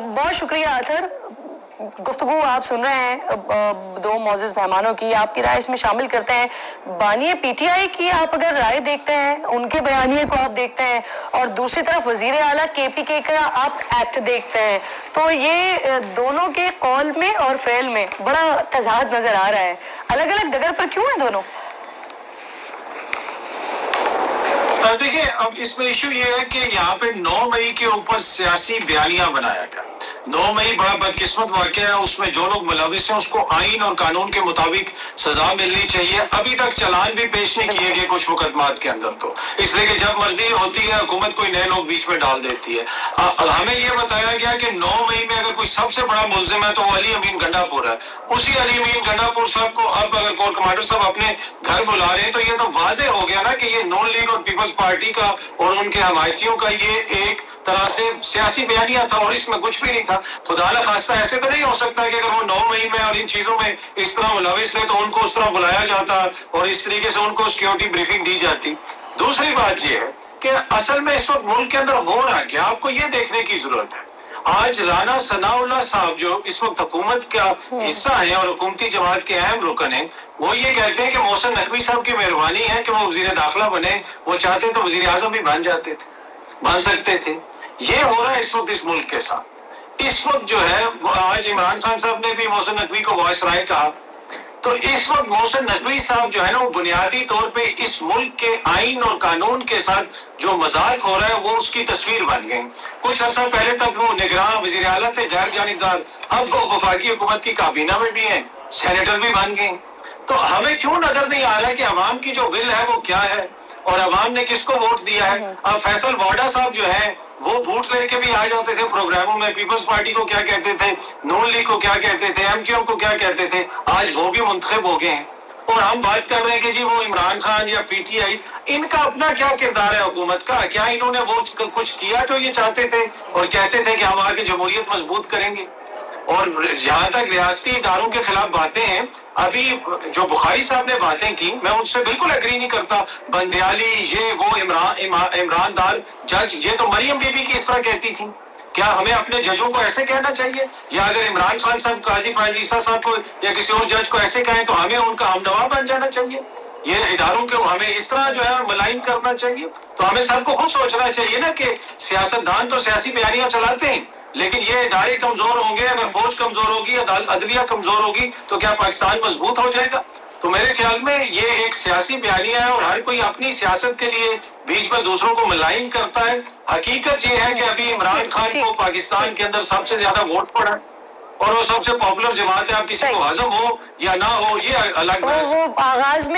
بہت شکریہ آتھر. گفتگو آپ سن رہے ہیں دو معزز مہمانوں کی. آپ کی رائے اس میں شامل کرتے ہیں. بانی پی ٹی آئی کی آپ اگر رائے دیکھتے ہیں, ان کے بیانیے کو آپ دیکھتے ہیں, اور دوسری طرف وزیر اعلیٰ کے پی کے کا آپ ایکٹ دیکھتے ہیں, تو یہ دونوں کے قول میں اور فعل میں بڑا تضاد نظر آ رہا ہے. الگ الگ ڈگر پر کیوں ہیں دونوں؟ دیکھیں, اب اس میں ایشو یہ ہے کہ یہاں پہ 9 مئی کے اوپر سیاسی بیانیہ بنایا گیا. 9 مئی بڑا بدقسمت واقعہ ہے. اس میں جو لوگ ملوث ہیں اس کو آئین اور قانون کے مطابق سزا ملنی چاہیے. ابھی تک چلان بھی پیش نہیں کیے گئے کچھ مقدمات کے اندر, تو اس لیے کہ جب مرضی ہوتی ہے حکومت کوئی نئے لوگ بیچ میں ڈال دیتی ہے. ہمیں یہ بتایا گیا کہ 9 مئی میں اگر کوئی سب سے بڑا ملزم ہے تو وہ علی امین گنڈا پور ہے. اسی علی امین گنڈا پور صاحب کو اب اگر کور کمانڈر صاحب اپنے گھر بلا رہے ہیں تو یہ تو واضح ہو گیا نا کہ یہ نون لیگ اور پیپلز پارٹی کا اور ان کے حمایتیوں کا یہ ایک طرح سے سیاسی بیانیہ تھا, اور اس میں کچھ بھی نہیں تھا. خدا نہ خواستہ ایسے تو نہیں ہو سکتا کہ اگر وہ 9 مئی میں اور ان چیزوں میں اس طرح ملوث تھے تو ان کو اس طرح بلایا جاتا اور اس طریقے سے ان کو سیکیورٹی بریفنگ دی جاتی. دوسری بات یہ ہے کہ اصل میں اس وقت ملک کے اندر ہو رہا کیا, آپ کو یہ دیکھنے کی ضرورت ہے. آج رانا ثناء اللہ صاحب جو اس وقت حکومت کا حصہ ہیں اور حکومتی جماعت کے اہم رکن ہیں, وہ یہ کہتے ہیں کہ محسن نقوی صاحب کی مہربانی ہے کہ وہ وزیر داخلہ بنے. وہ چاہتے تو وزیر اعظم بھی بن جاتے تھے, بن سکتے تھے. یہ ہو رہا ہے اس وقت اس ملک کے ساتھ. اس وقت جو ہے آج عمران خان صاحب نے بھی محسن نقوی کو وائس رائے کہا, تو اس وقت محسن نقوی صاحب جو ہے نا وہ بنیادی طور پہ اس ملک کے آئین اور قانون کے ساتھ جو مذاق ہو رہا ہے وہ اس کی تصویر بن گئی. کچھ عرصہ پہلے تک وہ نگراں وزیر اعلیٰ تھے, غیر جانبدار, اب وہ وفاقی حکومت کی کابینہ میں بھی ہیں, سینیٹر بھی بن گئے. تو ہمیں کیوں نظر نہیں آ رہا کہ عوام کی جو ول ہے وہ کیا ہے اور عوام نے کس کو ووٹ دیا ہے. اب فیصل واڈا صاحب جو ہیں وہ ووٹ لے کے بھی آ جاتے تھے پروگراموں میں, پیپلز پارٹی کو کیا کہتے تھے, نون لیگ کو کیا کہتے تھے, ایم کیو ایم کو کیا کہتے تھے. آج وہ بھی منتخب ہو گئے ہیں اور ہم بات کر رہے ہیں کہ جی وہ عمران خان یا پی ٹی آئی, ان کا اپنا کیا کردار ہے حکومت کا. کیا انہوں نے وہ کچھ کیا جو یہ چاہتے تھے اور کہتے تھے کہ ہم آگے جمہوریت مضبوط کریں گے. اور جہاں تک ریاستی اداروں کے خلاف باتیں ہیں, ابھی جو بخاری صاحب نے باتیں کی میں ان سے بالکل اگری نہیں کرتا. بندیالی, یہ وہ عمران دار جج, یہ تو مریم بی بی کی اس طرح کہتی تھی. کیا ہمیں اپنے ججوں کو ایسے کہنا چاہیے؟ یا اگر عمران خان صاحب قاضی فائز عیسیٰ صاحب کو یا کسی اور جج کو ایسے کہیں تو ہمیں ان کا ہم نوا بن جانا چاہیے؟ یہ اداروں کو ہمیں اس طرح جو ہے ملائم کرنا چاہیے؟ تو ہمیں سب کو خود سوچنا چاہیے نا کہ سیاستدان تو سیاسی بیانیاں چلاتے ہیں, لیکن یہ ادارے کمزور ہوں گے, اگر فوج کمزور ہوگی, عدلیہ کمزور ہوگی, تو کیا پاکستان مضبوط ہو جائے گا؟ تو میرے خیال میں یہ ایک سیاسی بیانیہ ہے اور ہر کوئی اپنی سیاست کے لیے بیچ میں دوسروں کو ملائم کرتا ہے. حقیقت یہ ہے کہ ابھی عمران خان کو پاکستان کے اندر سب سے زیادہ ووٹ پڑا اور وہ سب سے پاپولر جماعت ہے. اب کسی کو ہضم ہو یا نہ ہو یہ الگ بحث ہے. وہ آغاز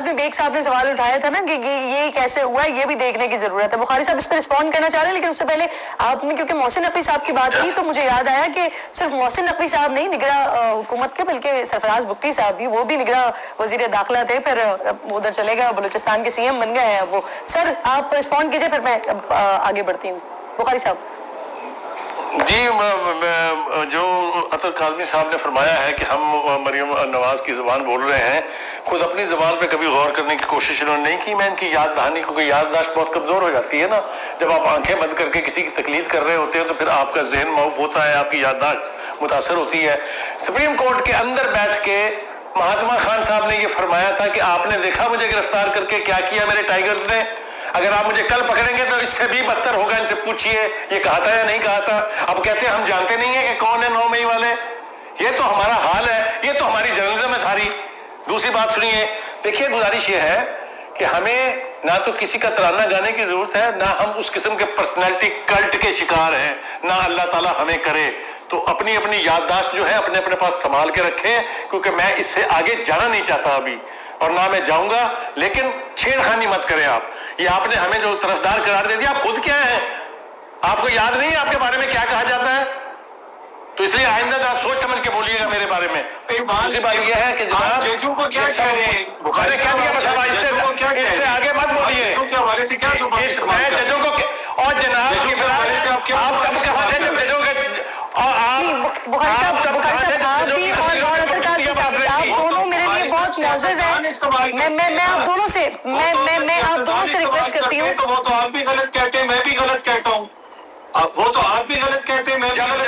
میں بیگ صاحب نے سوال اٹھایا تھا نا کہ یہ کیسے ہوا, یہ بھی دیکھنے کی ضرورت ہے. بخاری صاحب اس پہ رسپونڈ کرنا چاہ رہے ہیں, لیکن اس سے پہلے آپ نے کیونکہ محسن نقوی صاحب کی بات کی تو مجھے یاد آیا کہ صرف محسن نقوی صاحب نہیں نگراں حکومت کے, بلکہ سرفراز بگٹی صاحب بھی, وہ بھی نگراں وزیر داخلہ تھے, پھر ادھر چلے گئے, بلوچستان کے سی ایم بن گئے ہیں وہ. سر آپ رسپونڈ کیجئے, پھر میں آگے بڑھتی ہوں. بخاری صاحب. جی, جو عطر کاظمی صاحب نے فرمایا ہے کہ ہم مریم نواز کی زبان بول رہے ہیں, خود اپنی زبان پہ کبھی غور کرنے کی کوشش انہوں نے نہیں کی. میں ان کی یاد دہانی, کیونکہ یادداشت بہت کمزور ہو جاتی ہے نا. جب آپ آنکھیں بند کر کے کسی کی تقلید کر رہے ہوتے ہیں تو پھر آپ کا ذہن معاف ہوتا ہے, آپ کی یادداشت متاثر ہوتی ہے. سپریم کورٹ کے اندر بیٹھ کے مہاتما خان صاحب نے یہ فرمایا تھا کہ آپ نے دیکھا مجھے گرفتار کر کے کیا کیا میرے ٹائیگرز نے, اگر آپ مجھے کل پکڑیں گے تو اس سے بھی بدتر ہوگا. ان سے پوچھئے یہ کہا تھا یا نہیں کہا تھا. اب کہتے ہیں ہم جانتے نہیں ہیں کہ کون ہے 9 مئی والے. یہ تو ہمارا حال ہے, یہ تو ہماری جرنلزم ہے ساری. دوسری بات سنیے, دیکھیے گزارش یہ ہے کہ ہمیں نہ تو کسی کا ترانہ گانے کی ضرورت ہے, نہ ہم اس قسم کے پرسنالٹی کلٹ کے شکار ہیں, نہ اللہ تعالیٰ ہمیں کرے. تو اپنی اپنی یادداشت جو ہے اپنے اپنے پاس سنبھال کے رکھیں, کیونکہ میں اس سے آگے جانا نہیں چاہتا ابھی, اور نہ میں جاؤں گا. لیکن چھیڑ خانی مت کریں آپ. یہ آپ نے ہمیں جو طرفدار قرار دے دیا, آپ خود کیا ہیں؟ آپ کو یاد نہیں ہے آپ کے بارے میں کیا کہا جاتا ہے؟ تو اس لیے آئندہ آپ سوچ سمجھ کے بولیے گا میرے بارے میں. دوسری بات یہ ہے کہ جناب ججوں کو کیا کہہ رہے ہیں, میں نے کہہ دیا بس, اب اس سے آگے مت بولیے. میں ججوں کو, اور جناب آپ کب کہاں تھے جب ججوں کے, اور آپ بخاری صاحب آپ بھی اور عطر کاظمی صاحب, آپ دونوں میرے لیے بہت معزز ہیں. میں آپ دونوں سے ریکویسٹ کرتی ہوں. وہ تو آپ بھی غلط کہتے ہیں, میں بھی غلط کہتا ہوں. وہ تو آپ بھی غلط کہتے ہیں, میں بھی غلط